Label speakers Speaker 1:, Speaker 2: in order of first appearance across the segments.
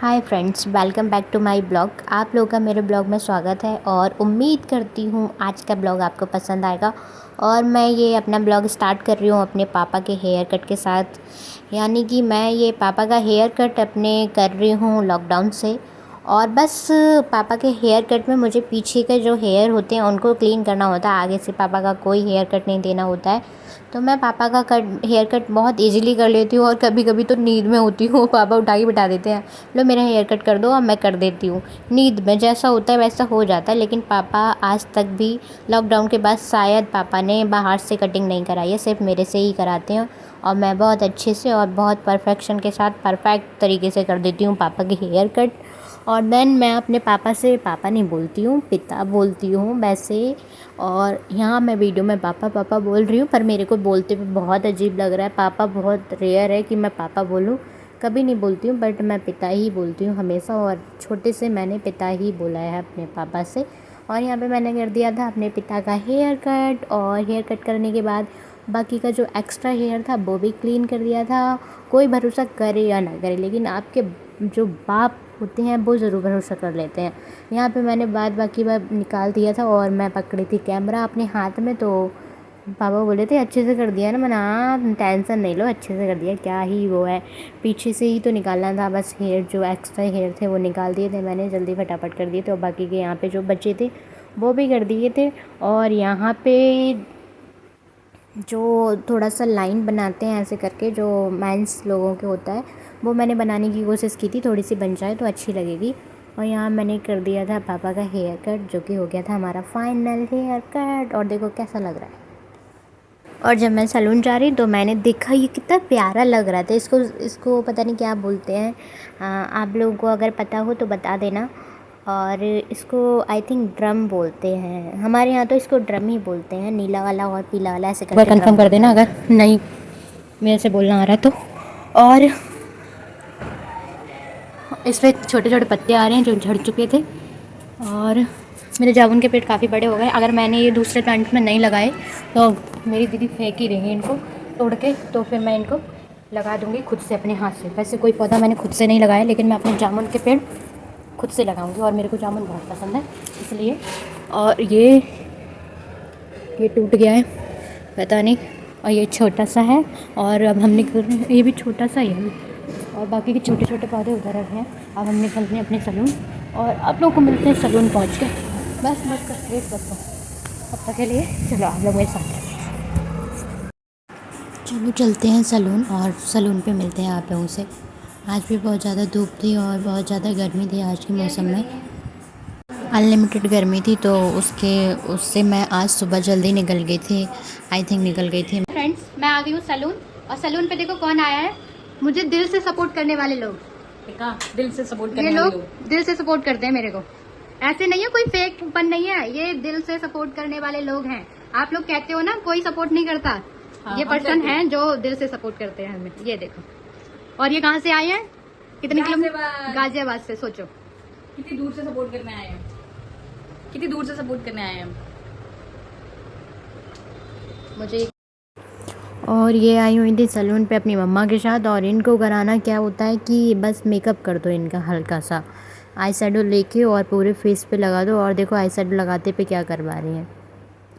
Speaker 1: Hi friends, welcome back to my blog. आप लोगों का मेरे ब्लॉग में स्वागत है और उम्मीद करती हूँ आज का ब्लॉग आपको पसंद आएगा। और मैं ये अपना ब्लॉग स्टार्ट कर रही हूँ अपने पापा के हेयर कट के साथ। यानी कि मैं ये पापा का हेयर कट अपने कर रही हूँ लॉकडाउन से। और बस पापा के हेयर कट में मुझे पीछे के जो हेयर होते हैं उनको क्लीन करना होता है, आगे से पापा का कोई हेयर कट नहीं देना होता है। तो मैं पापा का हेयर कट बहुत इजीली कर लेती हूँ और कभी कभी तो नींद में होती हूँ, पापा उठा के बिठा देते हैं, लो मेरा हेयर कट कर दो, और मैं कर देती हूँ। नींद में जैसा होता है वैसा हो जाता है। लेकिन पापा आज तक भी लॉकडाउन के बाद शायद पापा ने बाहर से कटिंग नहीं कराई है, सिर्फ मेरे से ही कराते हैं। और मैं बहुत अच्छे से और बहुत परफेक्शन के साथ परफेक्ट तरीके से कर देती हूँ पापा के हेयर कट। और देन मैं अपने पापा से पापा नहीं बोलती हूँ, पिता बोलती हूँ वैसे। और यहाँ मैं वीडियो में पापा पापा बोल रही हूँ, पर मेरे को बोलते हुए बहुत अजीब लग रहा है। पापा बहुत रेयर है कि मैं पापा बोलूँ, कभी नहीं बोलती हूँ, बट मैं पिता ही बोलती हूँ हमेशा। और छोटे से मैंने पिता ही बोला है अपने पापा से। और यहाँ पे मैंने कर दिया था अपने पिता का हेयर कट। और हेयर कट करने के बाद बाकी का जो एक्स्ट्रा हेयर था वो भी क्लीन कर दिया था। कोई भरोसा करे या ना करे, लेकिन आपके जो बाप होते हैं वो ज़रूर भरोसा कर लेते हैं। यहाँ पे मैंने बाकी बार निकाल दिया था और मैं पकड़ी थी कैमरा अपने हाथ में, तो पापा बोले थे अच्छे से कर दिया ना। मैंने हाँ, टेंशन नहीं लो, अच्छे से कर दिया, क्या ही वो है, पीछे से ही तो निकालना था बस। हेयर जो एक्स्ट्रा हेयर थे वो निकाल दिए थे मैंने, जल्दी फटाफट कर दिए थे। और बाकी के यहाँ पे जो बचे थे वो भी कर दिए थे। और यहाँ पे जो थोड़ा सा लाइन बनाते हैं ऐसे करके, जो मेंस लोगों के होता है, वो मैंने बनाने की कोशिश की थी, थोड़ी सी बन जाए तो अच्छी लगेगी। और यहाँ मैंने कर दिया था पापा का हेयर कट, जो कि हो गया था हमारा फाइनल हेयर कट। और देखो कैसा लग रहा है। और जब मैं सैलून जा रही तो मैंने देखा ये कितना प्यारा लग रहा था। इसको इसको पता नहीं क्या बोलते हैं, आप लोगों को अगर पता हो तो बता देना। और इसको आई थिंक ड्रम बोलते हैं, हमारे यहाँ तो इसको ड्रम ही बोलते हैं, नीला वाला और पीला वाला ऐसे करके। कंफर्म कर देना अगर नहीं मेरे से बोलना आ रहा है तो। और इस पर छोटे छोटे पत्ते आ रहे हैं जो झड़ चुके थे। और मेरे जामुन के पेड़ काफ़ी बड़े हो गए। अगर मैंने ये दूसरे प्लांट में नहीं लगाए तो मेरी दीदी फेंक ही देंगी इनको तोड़ के, तो फिर मैं इनको लगा दूँगी खुद से अपने हाथ से। वैसे कोई पौधा मैंने खुद से नहीं लगाया, लेकिन मैं अपने जामुन के पेड़ खुद से लगाऊंगी। और मेरे को जामुन बहुत पसंद है इसलिए। और ये टूट गया है, पता नहीं। और ये छोटा सा है। और अब हम निकल रहे हैं, ये भी छोटा सा ही है। और बाकी के छोटे छोटे पौधे उधर रखे हैं। अब हम निकल रहे हैं अपने सैलून, और आप लोग को मिलते हैं सैलून पहुँच के। बस वेट करता हूँ अब तक के लिए। चलो आप लोग मेरे साथ, चलो चलते हैं सैलून, और सैलून पे मिलते हैं आप लोगों से। आज भी बहुत ज़्यादा धूप थी और बहुत ज़्यादा गर्मी थी आज के मौसम में, अनलिमिटेड गर्मी थी। तो उससे मैं आज सुबह जल्दी निकल गई थी, आई थिंक निकल गई थी। फ्रेंड्स, मैं आ गई हूँ सैलून, और सैलून पे देखो कौन आया है, मुझे दिल से सपोर्ट करने वाले लोग।
Speaker 2: दिल से सपोर्ट करने
Speaker 1: ये
Speaker 2: वाले
Speaker 1: लोग दिल से सपोर्ट करते हैं मेरे को, ऐसे नहीं है, कोई फेक पन नहीं है, ये दिल से सपोर्ट करने वाले लोग हैं। आप लोग कहते हो ना कोई सपोर्ट नहीं करता,
Speaker 2: हाँ,
Speaker 1: ये पर्सन है जो दिल से सपोर्ट करते हैं हमें। ये देखो। और ये कहाँ से आए हैं, कितने किलोमीटर? गाजियाबाद से। सोचो
Speaker 2: कितनी दूर से सपोर्ट करने आए हैं, कितनी दूर से सपोर्ट करने आए हैं
Speaker 1: मुझे। और ये आई हुई थी सैलून पे अपनी मम्मा के साथ। और इनको कराना क्या होता है कि बस मेकअप कर दो इनका, हल्का सा आई शेडो लेके और पूरे फेस पे लगा दो। और देखो आई शेडो लगाते पे क्या करवा रही हैं।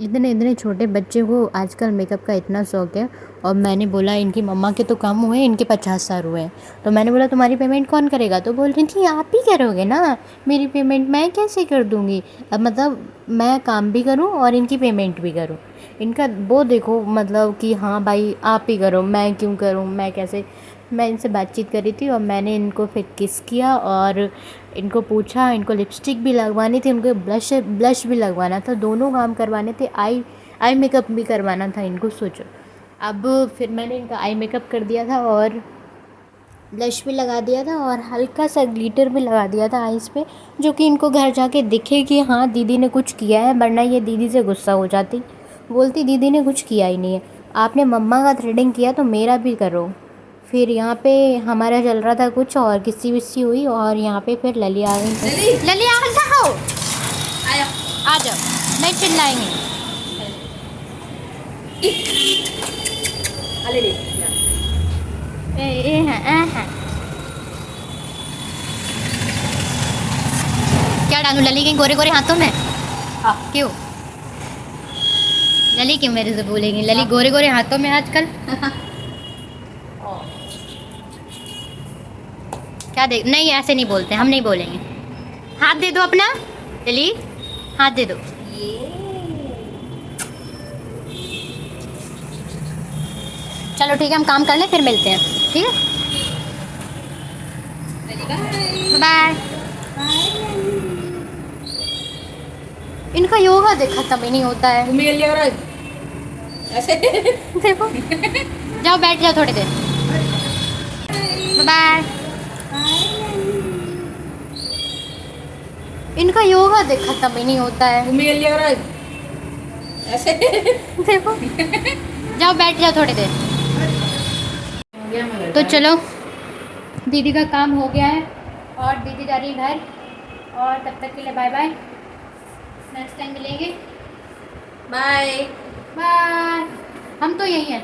Speaker 1: इतने इतने छोटे बच्चे को आजकल मेकअप का इतना शौक है। और मैंने बोला इनकी मम्मा के तो कम हुए, इनके 50 साल हुए हैं। तो मैंने बोला तुम्हारी पेमेंट कौन करेगा? तो बोल रही थी आप ही करोगे ना, मेरी पेमेंट मैं कैसे कर दूँगी। अब मतलब मैं काम भी करूँ और इनकी पेमेंट भी करूँ, इनका वो देखो, मतलब कि हाँ भाई आप ही करो, मैं क्यों करूँ, मैं कैसे। मैं इनसे बातचीत करी थी और मैंने इनको फिर किस किया और इनको पूछा, इनको लिपस्टिक भी लगवानी थी, उनको ब्लश भी लगवाना था, दोनों काम करवाने थे, आई मेकअप भी करवाना था इनको। सोचो। अब फिर मैंने इनका आई मेकअप कर दिया था और ब्लश भी लगा दिया था और हल्का सा ग्लिटर भी लगा दिया था आईज़ पे, जो कि इनको घर जाके दिखे कि हाँ दीदी ने कुछ किया है, वरना ये दीदी से गुस्सा हो जाती, बोलती दीदी ने कुछ किया ही नहीं है, आपने मम्मा का थ्रेडिंग किया तो मेरा भी करो। फिर यहाँ पे हमारा चल रहा था कुछ और, किस्सी विस्सी हुई। और यहाँ पे फिर लली आ गई। लली आ जाओ, आ जाओ, नहीं चिल्लाएंगे। ए हैं। डालूं लली के गोरे गोरे हाथों में?
Speaker 2: हाँ।
Speaker 1: क्यों लली क्यों मेरे से बोलेंगी? लली गोरे गोरे हाथों में आजकल। क्या देख, नहीं ऐसे नहीं बोलते, हम नहीं बोलेंगे। हाथ दे दो अपना लली, हाथ दे दो। चलो ठीक है, हम काम कर लें फिर मिलते हैं, ठीक है? बाय। इनका योगा देख खत्म ही नहीं होता है।
Speaker 2: मिल लिया करो ऐसे।
Speaker 1: देखो जाओ बैठ जाओ थोड़ी देर। बाय। इनका योगा देख खत्म ही नहीं होता है।
Speaker 2: मिल लिया करो ऐसे।
Speaker 1: देखो जाओ बैठ जाओ थोड़ी देर। तो चलो दीदी का काम हो गया है और दीदी जा रही है घर, और तब तक के लिए बाय बाय, नेक्स्ट टाइम मिलेंगे।
Speaker 2: Bye
Speaker 1: bye. हम तो यही हैं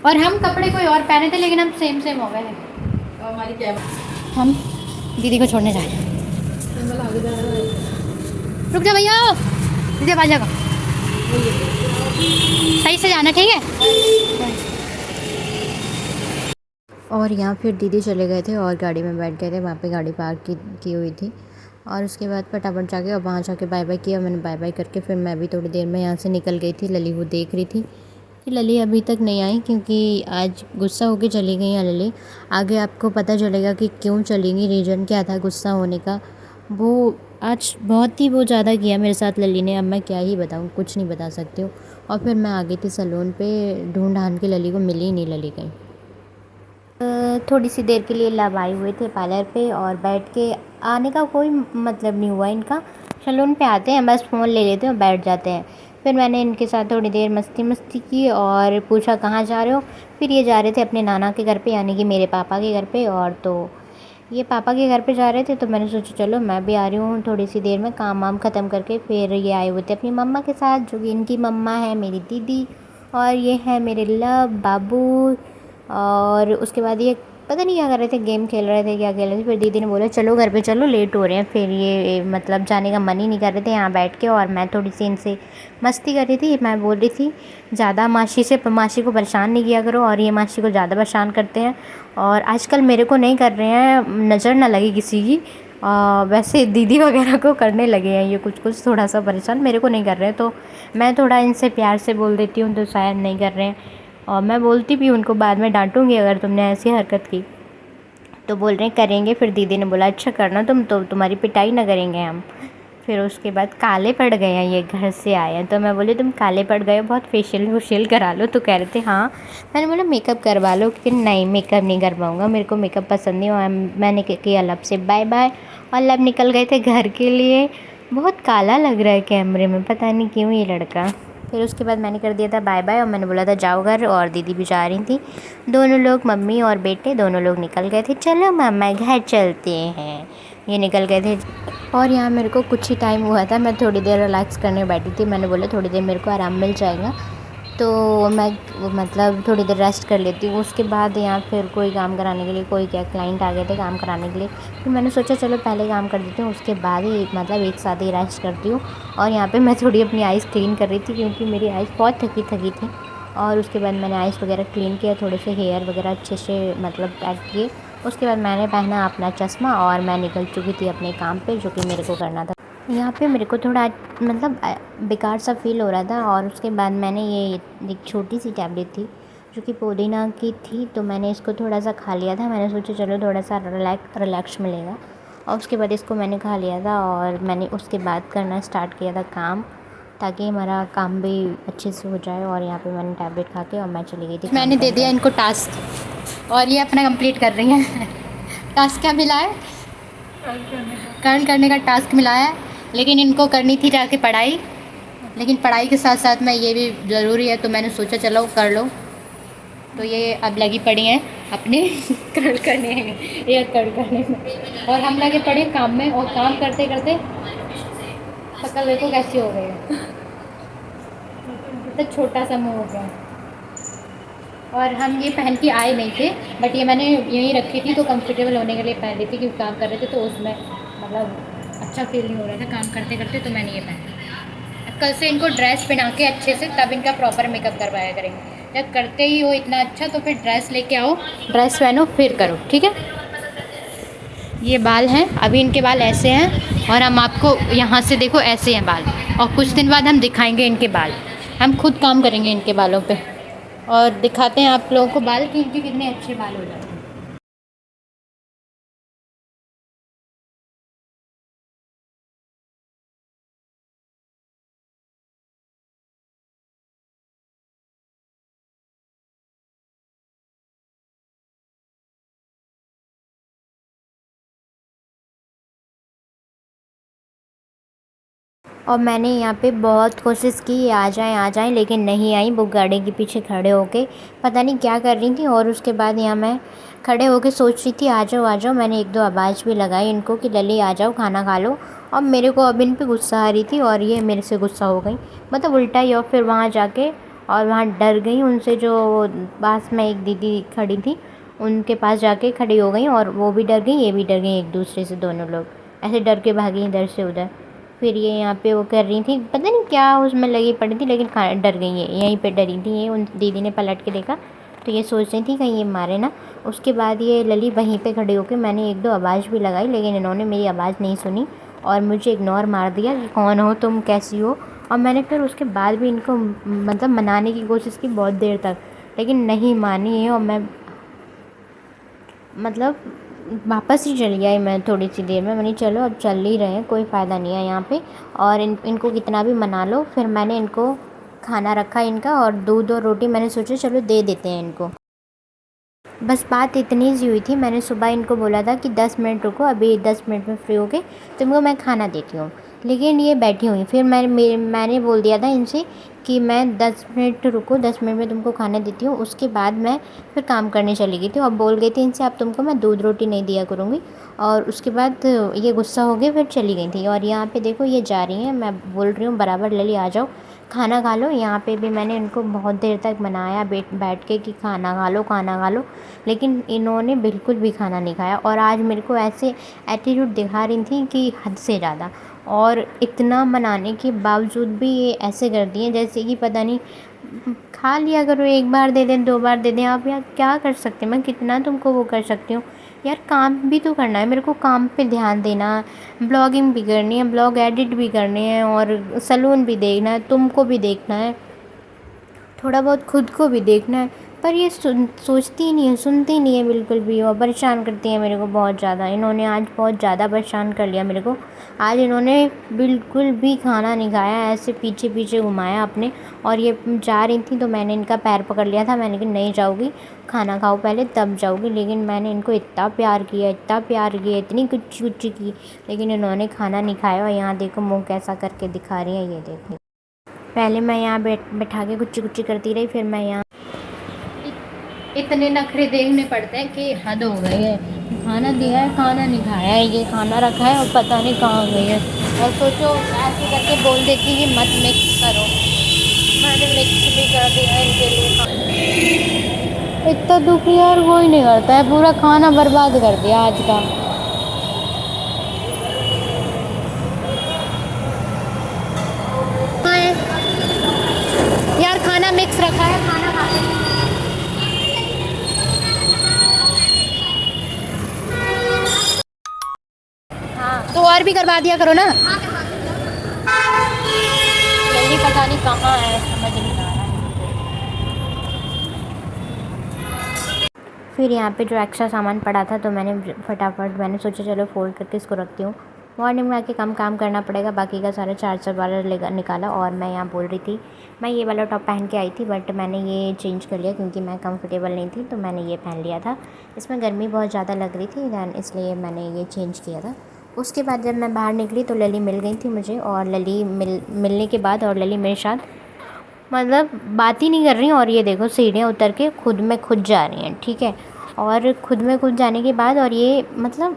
Speaker 1: और हम कपड़े कोई और पहने थे लेकिन हम सेम सेम हो गए हैं।
Speaker 2: हमारी क्या
Speaker 1: हम दीदी को छोड़ने जा रहे हैं। रुक जा भैया, दीदी आ जाएगा, सही से जाना, ठीक है? और यहाँ फिर दीदी चले गए थे और गाड़ी में बैठ गए थे, वहाँ पे गाड़ी पार्क की हुई थी। और उसके बाद फटाफट जाके और वहाँ जाके बाय बाय किया मैंने। बाय बाय करके फिर मैं भी थोड़ी देर में यहाँ से निकल गई थी। लली वो देख रही थी कि लली अभी तक नहीं आई, क्योंकि आज गुस्सा होके चली गई हैं लली। आगे आपको पता चलेगा कि क्यों चली गई, रीज़न क्या था गुस्सा होने का। वो आज बहुत ही वो ज़्यादा किया मेरे साथ लली ने, अब मैं क्या ही बताऊँ, कुछ नहीं बता सकती हूँ। और फिर मैं आ गई थी सैलून पे, ढूंढ ढांढ के लली को मिली ही नहीं लली कहीं। थोड़ी सी देर के लिए लव आए हुए थे पार्लर पे और बैठ के आने का कोई मतलब नहीं हुआ इनका। सैलून पे आते हैं बस फ़ोन ले लेते हैं और बैठ जाते हैं। फिर मैंने इनके साथ थोड़ी देर मस्ती की और पूछा कहाँ जा रहे हो। फिर ये जा रहे थे अपने नाना के घर पे, यानी कि मेरे पापा के घर पे। और तो ये पापा के घर पे जा रहे थे तो मैंने सोचा चलो मैं भी आ रही हूँ थोड़ी सी देर में, काम वाम ख़त्म करके। फिर ये आए हुए थे अपनी मम्मा के साथ, जो कि इनकी मम्मा है मेरी दीदी, और ये है मेरे लव बाबू। और उसके बाद ये पता नहीं क्या कर रहे थे, गेम खेल रहे थे, क्या खेल रहे थे। फिर दीदी ने बोला चलो घर पे चलो, लेट हो रहे हैं। फिर ये मतलब जाने का मन ही नहीं कर रहे थे यहाँ बैठ के, और मैं थोड़ी सी इनसे मस्ती कर रही थी। मैं बोल रही थी ज़्यादा मासी को परेशान नहीं किया करो, और ये मासी को ज़्यादा परेशान करते हैं और आजकल मेरे को नहीं कर रहे हैं, नज़र ना लगे किसी की। वैसे दीदी वगैरह को करने लगे हैं ये कुछ थोड़ा सा परेशान, मेरे को नहीं कर रहे हैं। तो मैं थोड़ा इनसे प्यार से बोल देती हूँ तो शायद नहीं कर रहे हैं। और मैं बोलती भी उनको बाद में डांटूंगी अगर तुमने ऐसी हरकत की, तो बोल रहे हैं करेंगे। फिर दीदी ने बोला अच्छा करना तुम, तो तुम्हारी पिटाई ना करेंगे हम। फिर उसके बाद काले पड़ गए हैं, ये घर से आए हैं। तो मैं बोली तुम काले पड़ गए हो, बहुत फेशियल करा लो। तो कह रहे थे हाँ। मैंने बोला मेकअप करवा लो, कि नहीं मेकअप नहीं करवाऊँगा, मेरे को मेकअप पसंद नहीं हुआ। मैंने किया लब से बाय बाय और लब निकल गए थे घर के लिए। बहुत काला लग रहा है कैमरे में, पता नहीं क्यों ये लड़का। फिर उसके बाद मैंने कर दिया था बाय बाय और मैंने बोला था जाओ घर, और दीदी भी जा रही थी। दोनों लोग, मम्मी और बेटे दोनों लोग निकल गए थे, चलो मम्मा घर चलते हैं, ये निकल गए थे। और यहाँ मेरे को कुछ ही टाइम हुआ था, मैं थोड़ी देर रिलैक्स करने बैठी थी। मैंने बोला थोड़ी देर मेरे को आराम मिल जाएगा तो मैं मतलब थोड़ी देर रेस्ट कर लेती हूँ। उसके बाद यहाँ फिर कोई काम कराने के लिए, कोई क्या क्लाइंट आ गए थे काम कराने के लिए। फिर मैंने सोचा चलो पहले काम कर देती हूँ, उसके बाद ही मतलब एक साथ ही रेस्ट करती हूँ। और यहाँ पे मैं थोड़ी अपनी आइज़ क्लीन कर रही थी, क्योंकि मेरी आइज़ बहुत थकी थी। और उसके बाद मैंने आइज़ वगैरह क्लीन किया, थोड़े से हेयर वगैरह अच्छे से मतलब पैक किए। उसके बाद मैंने पहना अपना चश्मा और मैं निकल चुकी थी अपने काम पे, जो कि मेरे को करना था। यहाँ पे मेरे को थोड़ा मतलब बेकार सा फील हो रहा था। और उसके बाद मैंने ये एक छोटी सी टैबलेट थी जो कि पुदीना की थी, तो मैंने इसको थोड़ा सा खा लिया था। मैंने सोचा चलो थोड़ा सा रिलैक्स मिलेगा, और उसके बाद इसको मैंने खा लिया था। और मैंने उसके बाद करना स्टार्ट किया था काम, ताकि हमारा काम भी अच्छे से हो जाए। और यहाँ पे मैंने टैबलेट खा के और मैं चली गई थी। मैंने दे दिया इनको टास्क और ये अपना कंप्लीट कर रही हैं। टास्क क्या मिला है? कर्ल करने का टास्क मिला है, लेकिन इनको करनी थी जाके पढ़ाई, लेकिन पढ़ाई के साथ साथ में ये भी ज़रूरी है, तो मैंने सोचा चलो कर लो। तो ये अब लगी पड़ी हैं अपने कर्ल करने में, और हम लगे पड़े काम में। और काम करते करते शक्ल देखो कैसी हो गई है, तो छोटा सा मुँह हो गया। और हम ये पहन के आए नहीं थे, बट ये मैंने यहीं रखी थी तो कंफर्टेबल होने के लिए पहन ली थी, क्योंकि काम कर रहे थे तो उसमें मतलब अच्छा फील नहीं हो रहा था काम करते करते, तो मैंने ये पहना। कल से इनको ड्रेस पहना के अच्छे से, तब इनका प्रॉपर मेकअप करवाया करेंगे। जब करते ही हो इतना अच्छा तो फिर ड्रेस लेके आओ, ड्रेस पहनो फिर करो, ठीक है। ये बाल हैं, अभी इनके बाल ऐसे हैं और हम आपको यहाँ से देखो ऐसे हैं बाल, और कुछ दिन बाद हम दिखाएंगे इनके बाल। हम खुद काम करेंगे इनके बालों पे और दिखाते हैं आप लोगों को बाल कि इनके कितने अच्छे बाल हो जाते हैं। और मैंने यहाँ पे बहुत कोशिश की आ जाएं लेकिन नहीं आई। वो गाड़ी के पीछे खड़े होके पता नहीं क्या कर रही थी, और उसके बाद यहाँ मैं खड़े होके सोच रही थी आ जाओ। मैंने एक दो आवाज़ भी लगाई इनको कि लली आ जाओ खाना खा लो। और मेरे को अब इन पे गुस्सा आ रही थी और ये मेरे से गुस्सा हो गई, मतलब उल्टा ही। और फिर वहाँ जाके और वहाँ डर गई उनसे, जो पास में एक दीदी खड़ी थी उनके पास जाके खड़ी हो गई, और वो भी डर गई ये भी डर गई, एक दूसरे से दोनों लोग ऐसे डर के भागी इधर से उधर। फिर ये यहाँ पे वो कर रही थी, पता नहीं क्या उसमें लगी पड़ी थी, लेकिन डर गई है, यहीं पे डरी थी ये। उन दीदी ने पलट के देखा तो ये सोच रही थी कहीं ये मारे ना। उसके बाद ये लली वहीं पे खड़ी होकर, मैंने एक दो आवाज़ भी लगाई लेकिन इन्होंने मेरी आवाज़ नहीं सुनी और मुझे इग्नोर मार दिया कि कौन हो तुम, कैसी हो। और मैंने फिर उसके बाद भी इनको मतलब मनाने की कोशिश की बहुत देर तक, लेकिन नहीं मानी है। और मैं मतलब वापस ही चली आई मैं थोड़ी सी देर में। मैंने चलो अब चल ही रहे हैं, कोई फ़ायदा नहीं है यहाँ पे, और इनको कितना भी मना लो। फिर मैंने इनको खाना रखा इनका, और दूध और रोटी मैंने सोचा चलो दे देते हैं इनको। बस बात इतनी सी हुई थी। मैंने सुबह इनको बोला था कि 10 मिनट रुको, अभी 10 मिनट में फ्री हो के तुमको मैं खाना देती हूँ, लेकिन ये बैठी हुई। फिर मैंने बोल दिया था इनसे कि मैं 10 मिनट रुको, 10 मिनट में तुमको खाना देती हूँ, उसके बाद मैं फिर काम करने चली गई थी। और बोल गई थी इनसे अब तुमको मैं दूध रोटी नहीं दिया करूँगी। और उसके बाद ये गुस्सा हो गई, फिर चली गई थी। और यहाँ पे देखो ये जा रही हैं, मैं बोल रही हूँ बराबर लली आ जाओ खाना खा लो। यहाँ पे भी मैंने इनको बहुत देर तक मनाया बैठ के कि खाना खा लो खाना खा लो, लेकिन इन्होंने बिल्कुल भी खाना नहीं खाया। और आज मेरे को ऐसे एटीट्यूड दिखा रही थी कि हद से ज़्यादा, और इतना मनाने के बावजूद भी ये ऐसे करती हैं जैसे कि पता नहीं। खा लिया करो, एक बार दे दें, दो बार दे दें, आप यार क्या कर सकते हैं, मैं कितना तुमको वो कर सकती हूँ। यार काम भी तो करना है मेरे को, काम पे ध्यान देना, ब्लॉगिंग भी करनी है, ब्लॉग एडिट भी करने हैं, और सैलून भी देखना है, तुमको भी देखना है, थोड़ा बहुत खुद को भी देखना है। पर ये सोचती ही नहीं है, सुनती नहीं है बिल्कुल भी, और परेशान करती है मेरे को बहुत ज़्यादा। इन्होंने आज बहुत ज़्यादा परेशान कर लिया मेरे को। आज इन्होंने बिल्कुल भी खाना नहीं खाया, ऐसे पीछे पीछे घुमाया अपने। और ये जा रही थी तो मैंने इनका पैर पकड़ लिया था, मैंने कहा नहीं जाओगी, खाना खाओ पहले तब जाओगी। लेकिन मैंने इनको इतना प्यार किया, इतना प्यार किया, इतनी कुछ कुछ की, लेकिन इन्होंने खाना नहीं खाया। और यहाँ देखो मुँह कैसा करके दिखा रही है, ये देखो। पहले मैं यहाँ बैठा के गुच्ची गुच्ची करती रही, फिर मैं यहाँ इतने नखरे देखने पड़ते हैं कि हद हो गई है। खाना दिया है, खाना नहीं खाया है, ये खाना रखा है और पता नहीं कहाँ गई है। और सोचो ऐसे करके बोल देती कि मत मिक्स करो, मैंने मिक्स भी कर दिया इनके लिए। इतना दुखी यार कोई नहीं करता है, पूरा खाना बर्बाद कर दिया आज का। यार खाना मिक्स रखा है, खाना खा के हाँ तो और भी करवा दिया करो ना। जल्दी पता नहीं कहाँ है, समझ नहीं आ रहा है। फिर यहाँ पे जो एक्स्ट्रा सामान पड़ा था तो मैंने फटाफट मैंने सोचा चलो फोल्ड करके इसको रखती हूँ। मॉर्निंग में आके काम करना पड़ेगा, बाकी का सारा चार्जर वाला निकाला। और मैं यहाँ बोल रही थी, मैं ये वाला टॉप पहन के आई थी बट मैंने ये चेंज कर लिया क्योंकि मैं कंफर्टेबल नहीं थी, तो मैंने ये पहन लिया था। इसमें गर्मी बहुत ज़्यादा लग रही थी दैन, इसलिए मैंने ये चेंज किया था। उसके बाद जब मैं बाहर निकली तो लली मिल गई थी मुझे, और लली मिलने के बाद और लली मेरे साथ मतलब बात ही नहीं कर रही। और ये देखो सीढ़ियाँ उतर के खुद में खुद जा रही हैं, ठीक है। और खुद में खुद जाने के बाद और ये मतलब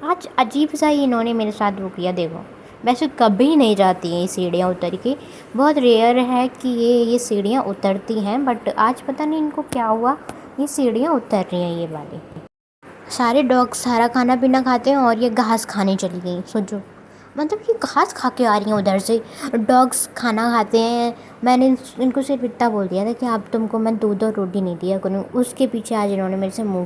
Speaker 1: आज अजीब सा ही इन्होंने मेरे साथ वो किया। देखो वैसे कभी नहीं जाती हैं ये सीढ़ियाँ उतर के, बहुत रेयर है कि ये सीढ़ियाँ उतरती हैं, बट आज पता नहीं इनको क्या हुआ, ये सीढ़ियाँ उतर रही हैं ये वाली। सारे डॉग सारा खाना पीना खाते हैं और ये घास खाने चली गई। सोचो मतलब ये घास खा के आ रही हैं उधर से। डॉग्स खाना खाते हैं। मैंने इनको सिर्फ इतना बोल दिया था कि अब तुमको मैं दूध और रोटी नहीं दिया करूँ, उसके पीछे आज इन्होंने मेरे से मुँह